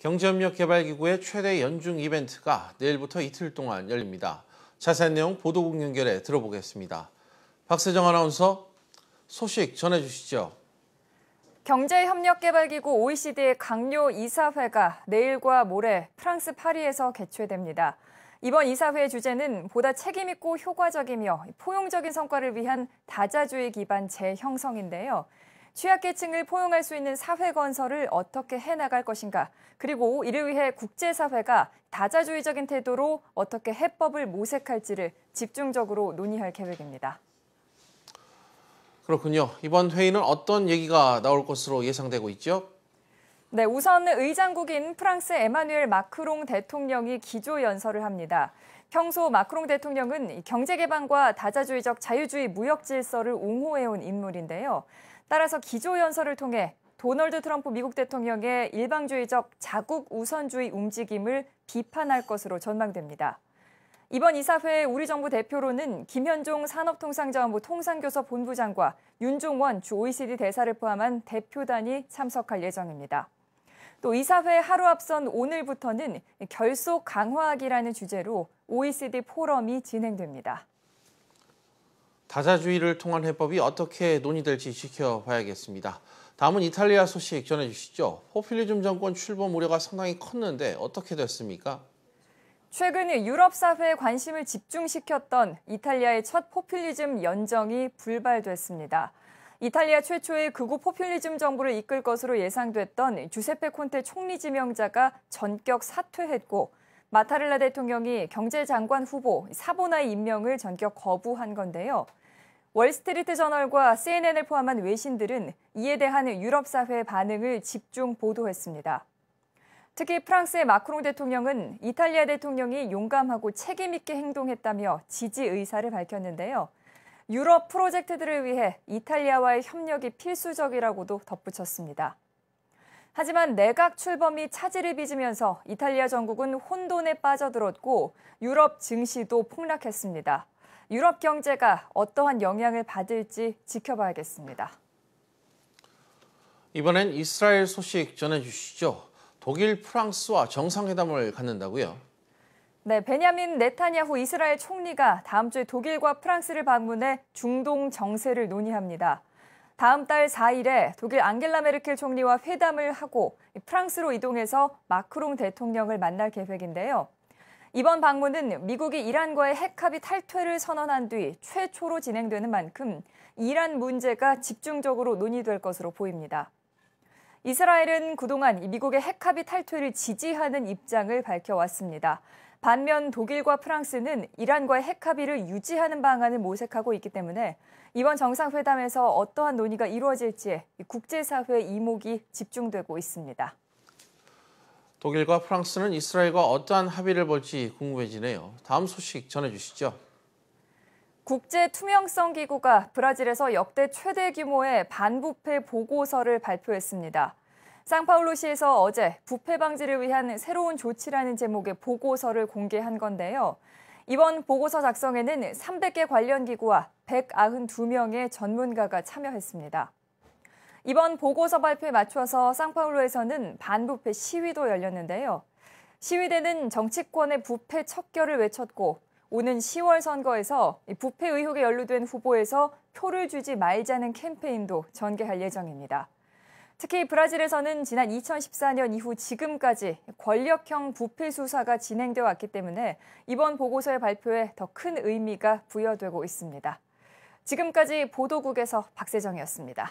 경제협력개발기구의 최대 연중 이벤트가 내일부터 이틀 동안 열립니다. 자세한 내용 보도국 연결해 들어보겠습니다. 박세정 아나운서 소식 전해주시죠. 경제협력개발기구 OECD의 강요 이사회가 내일과 모레 프랑스 파리에서 개최됩니다. 이번 이사회의 주제는 보다 책임있고 효과적이며 포용적인 성과를 위한 다자주의 기반 재형성인데요. 취약계층을 포용할 수 있는 사회 건설을 어떻게 해나갈 것인가, 그리고 이를 위해 국제사회가 다자주의적인 태도로 어떻게 해법을 모색할지를 집중적으로 논의할 계획입니다. 그렇군요. 이번 회의는 어떤 얘기가 나올 것으로 예상되고 있죠? 네, 우선 의장국인 프랑스 에마누엘 마크롱 대통령이 기조연설을 합니다. 평소 마크롱 대통령은 경제개방과 다자주의적 자유주의 무역 질서를 옹호해온 인물인데요. 따라서 기조연설을 통해 도널드 트럼프 미국 대통령의 일방주의적 자국 우선주의 움직임을 비판할 것으로 전망됩니다. 이번 이사회에 우리 정부 대표로는 김현종 산업통상자원부 통상교섭 본부장과 윤종원 주 OECD 대사를 포함한 대표단이 참석할 예정입니다. 또 이사회 하루 앞선 오늘부터는 결속 강화하기라는 주제로 OECD 포럼이 진행됩니다. 다자주의를 통한 해법이 어떻게 논의될지 지켜봐야겠습니다. 다음은 이탈리아 소식 전해주시죠. 포퓰리즘 정권 출범 우려가 상당히 컸는데 어떻게 됐습니까? 최근 유럽 사회에 관심을 집중시켰던 이탈리아의 첫 포퓰리즘 연정이 불발됐습니다. 이탈리아 최초의 극우 포퓰리즘 정부를 이끌 것으로 예상됐던 주세페 콘테 총리 지명자가 전격 사퇴했고, 마타렐라 대통령이 경제장관 후보 사보나의 임명을 전격 거부한 건데요. 월스트리트 저널과 CNN을 포함한 외신들은 이에 대한 유럽 사회의 반응을 집중 보도했습니다. 특히 프랑스의 마크롱 대통령은 이탈리아 대통령이 용감하고 책임 있게 행동했다며 지지 의사를 밝혔는데요. 유럽 프로젝트들을 위해 이탈리아와의 협력이 필수적이라고도 덧붙였습니다. 하지만 내각 출범이 차질을 빚으면서 이탈리아 정국은 혼돈에 빠져들었고 유럽 증시도 폭락했습니다. 유럽 경제가 어떠한 영향을 받을지 지켜봐야겠습니다. 이번엔 이스라엘 소식 전해주시죠. 독일, 프랑스와 정상회담을 갖는다고요? 네, 베냐민 네타냐후 이스라엘 총리가 다음 주에 독일과 프랑스를 방문해 중동 정세를 논의합니다. 다음 달 4일에 독일 앙겔라 메르켈 총리와 회담을 하고 프랑스로 이동해서 마크롱 대통령을 만날 계획인데요. 이번 방문은 미국이 이란과의 핵합의 탈퇴를 선언한 뒤 최초로 진행되는 만큼 이란 문제가 집중적으로 논의될 것으로 보입니다. 이스라엘은 그동안 미국의 핵합의 탈퇴를 지지하는 입장을 밝혀왔습니다. 반면 독일과 프랑스는 이란과의 핵합의를 유지하는 방안을 모색하고 있기 때문에 이번 정상회담에서 어떠한 논의가 이루어질지에 국제사회의 이목이 집중되고 있습니다. 독일과 프랑스는 이스라엘과 어떠한 합의를 볼지 궁금해지네요. 다음 소식 전해주시죠. 국제투명성기구가 브라질에서 역대 최대 규모의 반부패 보고서를 발표했습니다. 상파울루시에서 어제 부패 방지를 위한 새로운 조치라는 제목의 보고서를 공개한 건데요. 이번 보고서 작성에는 300개 관련 기구와 192명의 전문가가 참여했습니다. 이번 보고서 발표에 맞춰서 상파울루에서는 반부패 시위도 열렸는데요. 시위대는 정치권의 부패 척결을 외쳤고 오는 10월 선거에서 부패 의혹에 연루된 후보에서 표를 주지 말자는 캠페인도 전개할 예정입니다. 특히 브라질에서는 지난 2014년 이후 지금까지 권력형 부패 수사가 진행되어 왔기 때문에 이번 보고서의 발표에 더 큰 의미가 부여되고 있습니다. 지금까지 보도국에서 박세정이었습니다.